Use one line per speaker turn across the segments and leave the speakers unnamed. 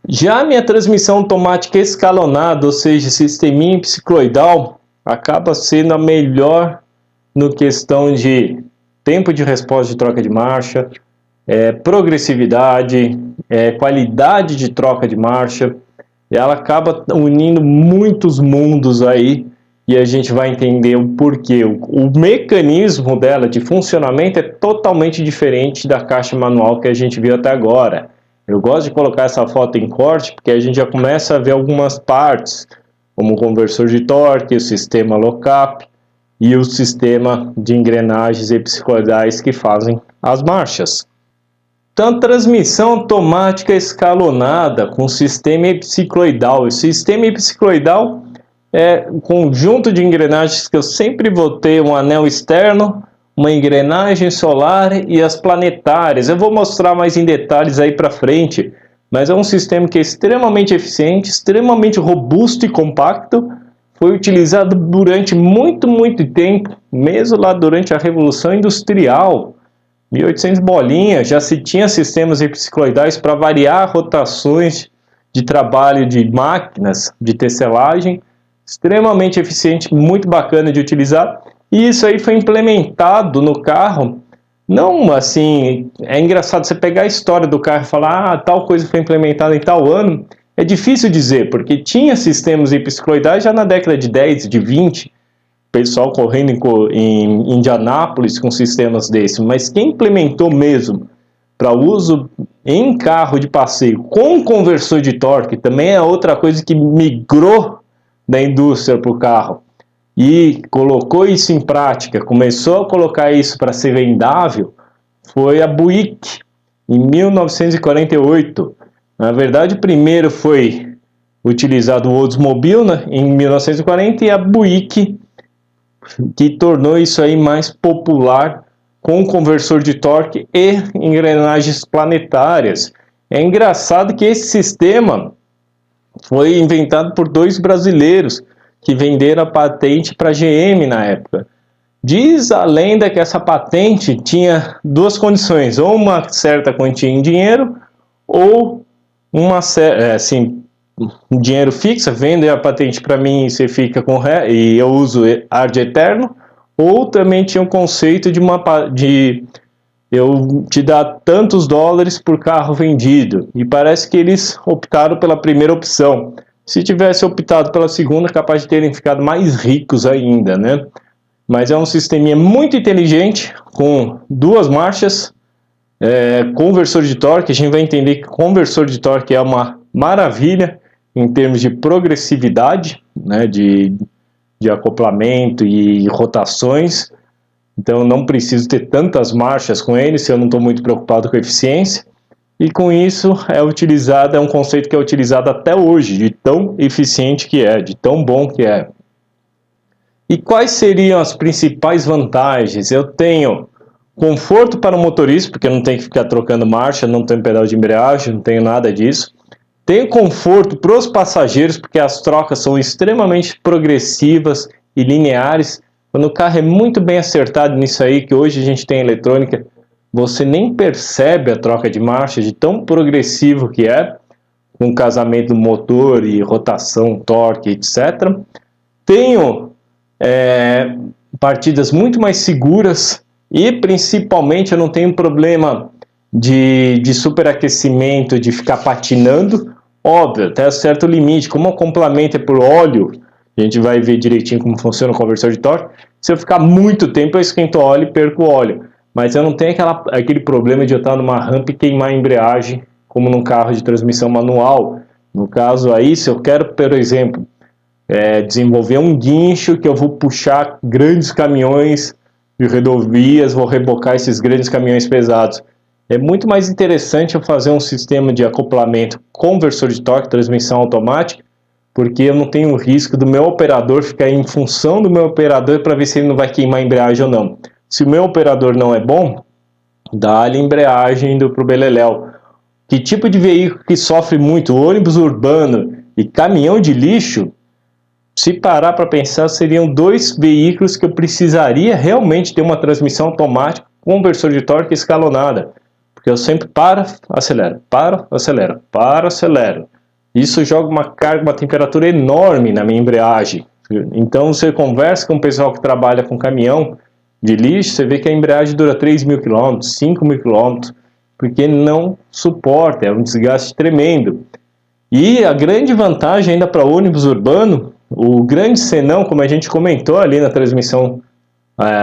Já a minha transmissão automática escalonada, ou seja, sisteminha cicloidal, acaba sendo a melhor no questão de tempo de resposta de troca de marcha, progressividade, qualidade de troca de marcha. Ela acaba unindo muitos mundos aí e a gente vai entender o porquê. O mecanismo dela de funcionamento é totalmente diferente da caixa manual que a gente viu até agora. Eu gosto de colocar essa foto em corte porque a gente já começa a ver algumas partes, como o conversor de torque, o sistema lock-up e o sistema de engrenagens hepsicoidais que fazem as marchas. Então, transmissão automática escalonada com sistema hepsicloidal. O sistema hepsicloidal é um conjunto de engrenagens que eu sempre vou ter um anel externo, uma engrenagem solar e as planetárias. Eu vou mostrar mais em detalhes aí para frente, mas é um sistema que é extremamente eficiente, extremamente robusto e compacto. Foi utilizado durante muito tempo, mesmo lá durante a Revolução Industrial. 1800 bolinha, já se tinha sistemas hepsicloidais para variar rotações de trabalho de máquinas de tecelagem, extremamente eficiente, muito bacana de utilizar, e isso aí foi implementado no carro. Não assim, é engraçado você pegar a história do carro e falar, tal coisa foi implementada em tal ano, é difícil dizer, porque tinha sistemas hepsicloidais já na década de 10, de 20, pessoal correndo em Indianápolis com sistemas desses, mas quem implementou mesmo para uso em carro de passeio com conversor de torque também é outra coisa que migrou da indústria para o carro e colocou isso em prática, começou a colocar isso para ser vendável, foi a Buick, em 1948. Na verdade, primeiro foi utilizado o Oldsmobile, né, em 1940, e a Buick que tornou isso aí mais popular com conversor de torque e engrenagens planetárias. É engraçado que esse sistema foi inventado por dois brasileiros que venderam a patente para a GM na época. Diz a lenda que essa patente tinha duas condições, ou uma certa quantia em dinheiro, ou uma assim, um dinheiro fixo, vende a patente para mim e você fica com e eu uso ar de eterno, ou também tinha um conceito de eu te dar tantos dólares por carro vendido, e parece que eles optaram pela primeira opção. Se tivesse optado pela segunda, capaz de terem ficado mais ricos ainda, né? Mas é um sisteminha muito inteligente, com duas marchas, conversor de torque. A gente vai entender que conversor de torque é uma maravilha em termos de progressividade, né, de acoplamento e rotações. Então eu não preciso ter tantas marchas com ele se eu não estou muito preocupado com a eficiência. E com isso é um conceito que é utilizado até hoje, de tão eficiente que é, de tão bom que é. E quais seriam as principais vantagens? Eu tenho conforto para o motorista, porque eu não tenho que ficar trocando marcha, não tenho pedal de embreagem, não tenho nada disso. Tenho conforto para os passageiros, porque as trocas são extremamente progressivas e lineares. Quando o carro é muito bem acertado nisso aí, que hoje a gente tem eletrônica, você nem percebe a troca de marcha de tão progressivo que é, com o casamento do motor e rotação, torque, etc. Tenho partidas muito mais seguras e principalmente eu não tenho problema de superaquecimento, de ficar patinando. Óbvio, até certo limite, como o acoplamento é por óleo, a gente vai ver direitinho como funciona o conversor de torque. Se eu ficar muito tempo, eu esquento o óleo e perco o óleo. Mas eu não tenho aquele problema de eu estar numa rampa e queimar a embreagem, como num carro de transmissão manual. No caso aí, se eu quero, por exemplo, desenvolver um guincho que eu vou puxar grandes caminhões de rodovias, vou rebocar esses grandes caminhões pesados. É muito mais interessante eu fazer um sistema de acoplamento conversor de torque, transmissão automática, porque eu não tenho o risco do meu operador ficar em função do meu operador para ver se ele não vai queimar a embreagem ou não. Se o meu operador não é bom, dá-lhe embreagem indo para o beleléu. Que tipo de veículo que sofre muito? Ônibus urbano e caminhão de lixo? Se parar para pensar, seriam dois veículos que eu precisaria realmente ter uma transmissão automática com conversor de torque escalonada. Porque eu sempre paro, acelero, paro, acelero, paro, acelero. isso joga uma carga, uma temperatura enorme na minha embreagem. Então você conversa com o pessoal que trabalha com caminhão de lixo, você vê que a embreagem dura 3.000 km, 5.000 km, porque não suporta, é um desgaste tremendo. E a grande vantagem ainda para ônibus urbano, o grande senão, como a gente comentou ali na transmissão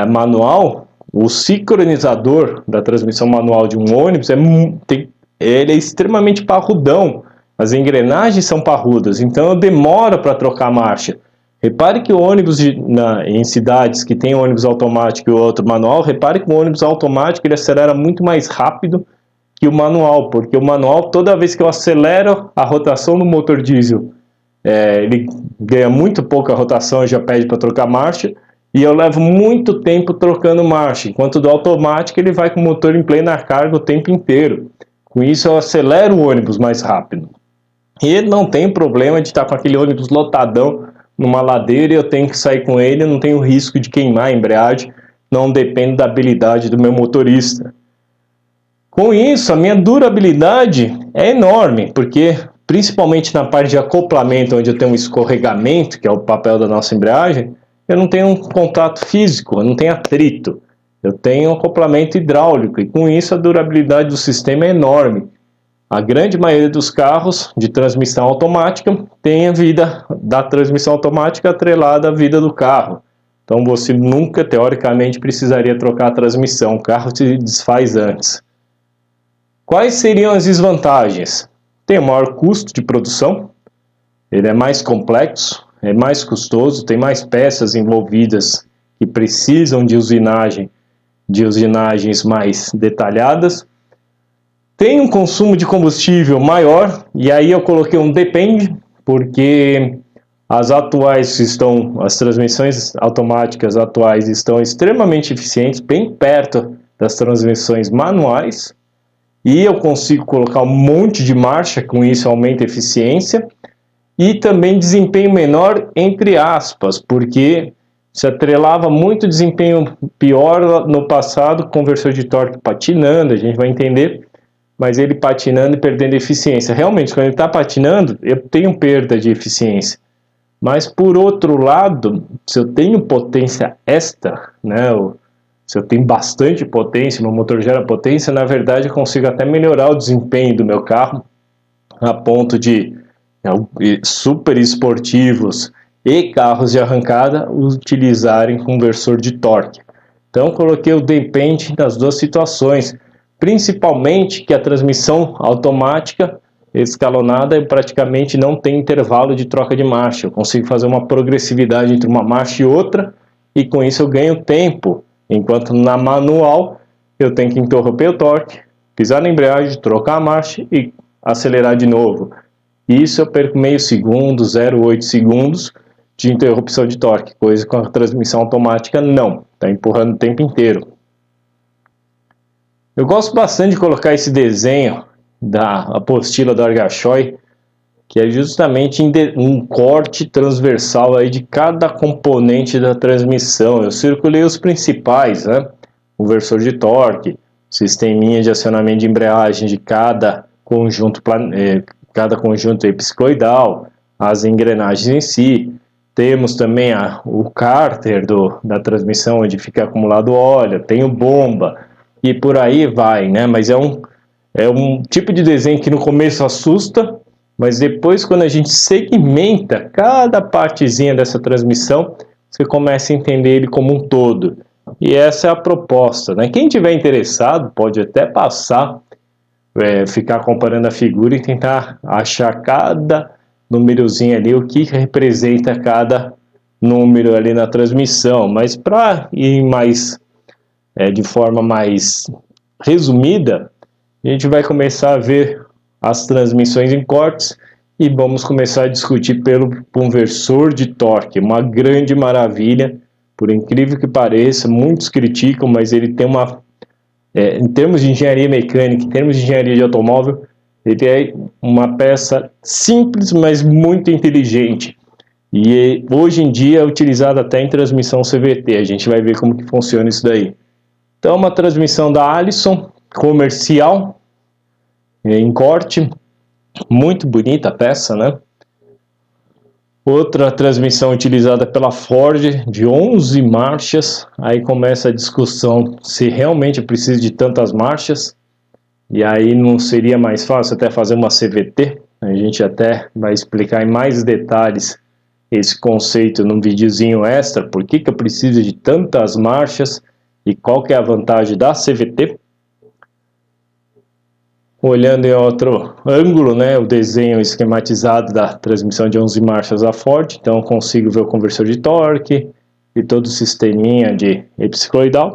manual, o sincronizador da transmissão manual de um ônibus ele é extremamente parrudão, as engrenagens são parrudas, então demora para trocar a marcha. Repare que o ônibus em cidades que tem ônibus automático e o outro manual, repare que o ônibus automático ele acelera muito mais rápido que o manual, porque o manual, toda vez que eu acelero a rotação do motor diesel, ele ganha muito pouca rotação e já pede para trocar marcha, e eu levo muito tempo trocando marcha, enquanto do automático ele vai com o motor em plena carga o tempo inteiro. Com isso eu acelero o ônibus mais rápido. E não tem problema de estar com aquele ônibus lotadão numa ladeira e eu tenho que sair com ele, eu não tenho risco de queimar a embreagem, não depende da habilidade do meu motorista. Com isso, a minha durabilidade é enorme, porque principalmente na parte de acoplamento, onde eu tenho um escorregamento, que é o papel da nossa embreagem, eu não tenho um contato físico, eu não tenho atrito, eu tenho um acoplamento hidráulico, e com isso a durabilidade do sistema é enorme. A grande maioria dos carros de transmissão automática tem a vida da transmissão automática atrelada à vida do carro. Então você nunca, teoricamente, precisaria trocar a transmissão, o carro se desfaz antes. Quais seriam as desvantagens? Tem um maior custo de produção, ele é mais complexo, é mais custoso, tem mais peças envolvidas que precisam de usinagens mais detalhadas. Tem um consumo de combustível maior, e aí eu coloquei um depende, porque as transmissões automáticas atuais estão extremamente eficientes, bem perto das transmissões manuais, e eu consigo colocar um monte de marcha, com isso aumenta a eficiência, e também desempenho menor, entre aspas, porque se atrelava muito desempenho pior no passado, conversor de torque patinando, a gente vai entender, mas ele patinando e perdendo eficiência. Realmente, quando ele está patinando, eu tenho perda de eficiência. Mas, por outro lado, se eu tenho potência extra, né, se eu tenho bastante potência, meu motor gera potência, na verdade eu consigo até melhorar o desempenho do meu carro, a ponto de super esportivos e carros de arrancada utilizarem conversor de torque. Então, coloquei o depende nas duas situações, principalmente que a transmissão automática escalonada praticamente não tem intervalo de troca de marcha. Eu consigo fazer uma progressividade entre uma marcha e outra, e com isso eu ganho tempo, enquanto na manual eu tenho que interromper o torque, pisar na embreagem, trocar a marcha e acelerar de novo. Isso eu perco meio segundo, 0,8 segundos de interrupção de torque, coisa que com a transmissão automática não, está empurrando o tempo inteiro. Eu gosto bastante de colocar esse desenho da apostila do Argashoy, que é justamente um corte transversal aí de cada componente da transmissão. Eu circulei os principais, né? Conversor de torque, sisteminha de acionamento de embreagem de cada conjunto epsicoidal, as engrenagens em si. Temos também o cárter da transmissão, onde fica acumulado óleo, tem o bomba, e por aí vai, né? Mas é um tipo de desenho que no começo assusta, mas depois, quando a gente segmenta cada partezinha dessa transmissão, você começa a entender ele como um todo. E essa é a proposta, né? Quem tiver interessado pode até passar, ficar comparando a figura e tentar achar cada númerozinho ali, o que representa cada número ali na transmissão. Mas para ir de forma mais resumida, a gente vai começar a ver as transmissões em cortes e vamos começar a discutir pelo conversor de torque, uma grande maravilha, por incrível que pareça, muitos criticam, mas ele tem em termos de engenharia mecânica, em termos de engenharia de automóvel, ele é uma peça simples, mas muito inteligente. E hoje em dia é utilizado até em transmissão CVT, a gente vai ver como que funciona isso daí. Então, uma transmissão da Allison, comercial, em corte, Muito bonita a peça, né? Outra transmissão utilizada pela Ford, de 11 marchas. Aí começa a discussão se realmente precisa de tantas marchas. E aí não seria mais fácil até fazer uma CVT? A gente até vai explicar em mais detalhes esse conceito num videozinho extra. Por que eu preciso de tantas marchas e qual que é a vantagem da CVT? Olhando em outro ângulo, né, o desenho esquematizado da transmissão de 11 marchas da Ford, então eu consigo ver o conversor de torque e todo o sisteminha de hepsicoidal.